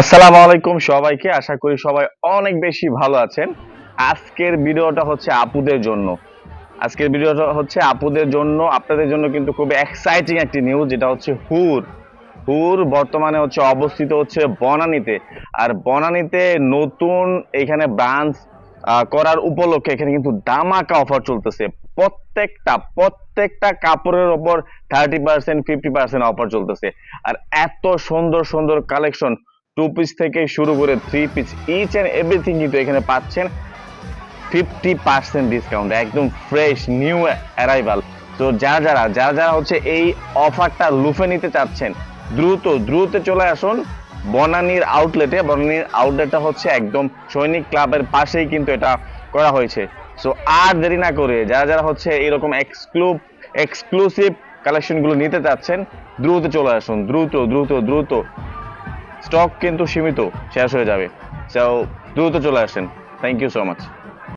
আসসালামু আলাইকুম সবাইকে, আশা করি সবাই অনেক বেশি ভালো আছেন। আজকের ভিডিওটা হচ্ছে আপুদের জন্য। আপনাদের জন্য কিন্তু খুব এক্সাইটিং একটি নিউজ, যেটা হচ্ছে হুর বর্তমানে হচ্ছে অবস্থিত হচ্ছে বনানীতে। আর বনানীতে নতুন এখানে ব্রাঞ্চ করার উপলক্ষে এখানে কিন্তু দামাকা অফার চলতেছে। প্রত্যেকটা কাপড়ের ওপর 30% 50% অফার চলতেছে। আর এত সুন্দর সুন্দর কালেকশন, টু পিস থেকে শুরু করে three piece, each and everything কিন্তু এখানে পাচ্ছেন 50% ডিসকাউন্ট, একদম ফ্রেশ নিউ অ্যারাইভাল। তো যারা হচ্ছে এই অফারটা লুফে নিতে চাচ্ছেন, দ্রুত দ্রুত চলে আসুন বনানীর আউটলেটটা হচ্ছে একদম সৈনিক ক্লাবের পাশেই কিন্তু এটা করা হয়েছে। সো আর দেরি না করে যারা হচ্ছে এরকম এক্সক্লুসিভ কালেকশনগুলো নিতে চাচ্ছেন, দ্রুত চলে আসুন, দ্রুত দ্রুত দ্রুত। স্টক কিন্তু সীমিত, শেষ হয়ে যাবে। সো দ্রুত চলে আসেন। Thank you so much.